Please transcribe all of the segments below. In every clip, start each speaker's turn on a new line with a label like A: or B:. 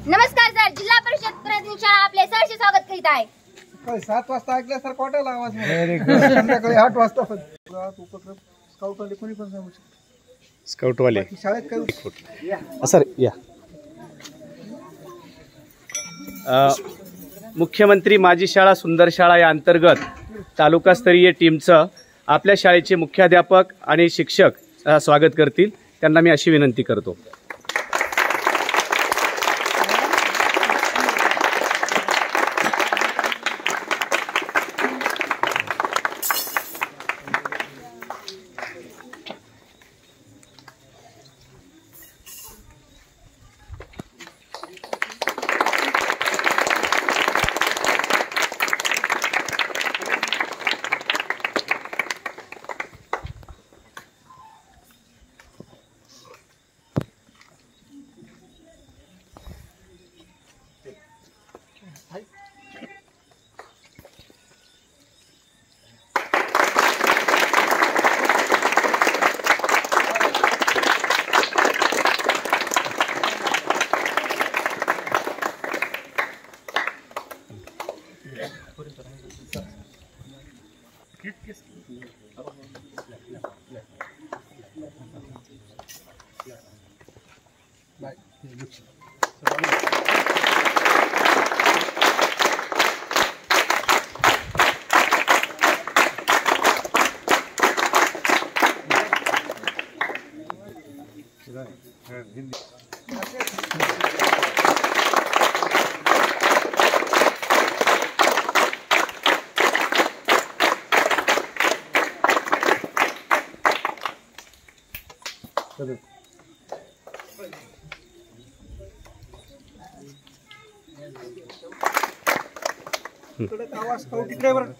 A: नमस्कार सर, जिल्हा परिषद प्राथमिक शाळा आपले सहर्ष स्वागत करीत आहे.
B: 7 वाजता ऐकल्यासारखं वाटायला आवाज. Very good. संध्याकाळी 8 वाजता उपक्रम स्काउटवाले कोणी पण सांगू शकतो.
C: स्काउटवाले
B: शाळेत काही
C: सर या. मुख्यमंत्री माझी शाळा सुंदर शाळा या अंतर्गत तालुकास्तरीय टीमचं आपल्या शाळेचे मुख्याध्यापक आणि शिक्षक स्वागत करतील. त्यांना मी अशी विनंती करतो.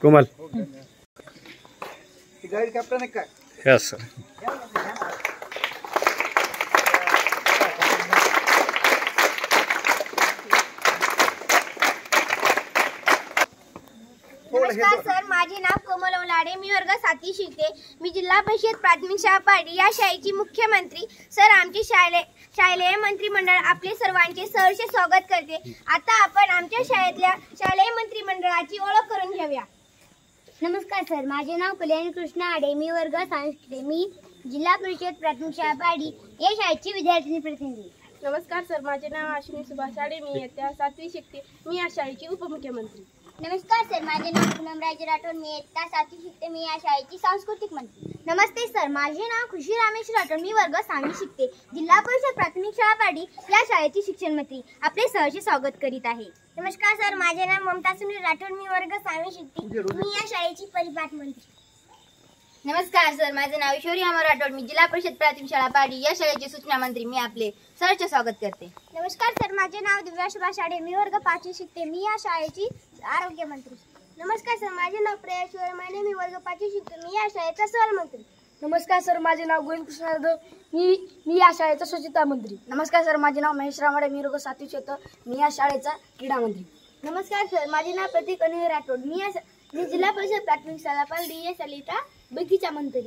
C: कोमल
B: गाईड कॅप्टन आहे काय?
C: Yes sir.
A: नमस्कार सर, माझे नाव कोमल ओलाडे. मी वर्ग 7वी शिकते. मी जिल्हा परिषद प्राथमिक शाळा पारडी या शाळेची मुख्यमंत्री सर आमचे शालेय मंत्रिमंडळ आपले सर्वांचे सहर्ष स्वागत करते. आता आपण आमच्या शाळेतल्या शालेय मंत्रिमंडळाची ओळख करून घेऊया.
D: नमस्कार सर, माझे नाव कल्याणी कृष्ण आडे. मी वर्ग 6 शिकते. मी जिल्हा परिषद प्राथमिक शाळा पारडी या शाळेची विद्यार्थिनी प्रतिनिधी.
E: नमस्कार सर, माझे नाव अश्विनी सुभाष आडे. मी इयत्ता 7वी शिकते. मी या शाळेची उपमुख्यमंत्री.
D: नमस्कार सर, माझे नाव पूनम राजे राठोड. मी इयत्ता 7वी शिकते. मी या शाळेची सांस्कृतिक मंत्री.
A: नमस्ते सर, माझे नाव खुशी रामेश राठोड. मी वर्ग 6वी शिकते. जिल्हा परिषद प्राथमिक शाळा पारडी या शाळेची शिक्षण मंत्री आपले सहर्ष स्वागत करीत आहे.
D: नमस्कार सर, माझे नाव ममता सुनील राठोड. मी वर्ग 6वी शिकते. मी या शाळेची परिपाठ मंत्री.
A: नमस्कार सर, माझे नाव ईश्वरी अमर राठोड. मी जिल्हा परिषद प्राथमिक शाळा पारडी या शाळेचे सूचना मंत्री. मी आपले सहर्ष स्वागत करते.
D: नमस्कार सर, माझे नाव दिव्या सुभाष आडे. मी वर्ग 5वी शिकते. मी या शाळेची आरोग्य मंत्री.
A: नमस्कार सर, माझे नाव प्रिया शिवर माने. मी वर्ग 5वी शिकते. मी या शाळेचा सहल मंत्री.
E: नमस्कार सर, माझे नाव गोविंद कृष्ण जाधव. मी या शाळेचा स्वच्छता मंत्री.
F: नमस्कार सर, माझे नाव महेश रामाडे. मी वर्ग 7वी शिकतो. मी या शाळेचा क्रीडा मंत्री.
A: नमस्कार सर, माझे नाव प्रतीक अनिल राठोड. मी जिल्हा परिषद प्राथमिक शाळा पारडी या शाळेचा बगीचा मंत्री.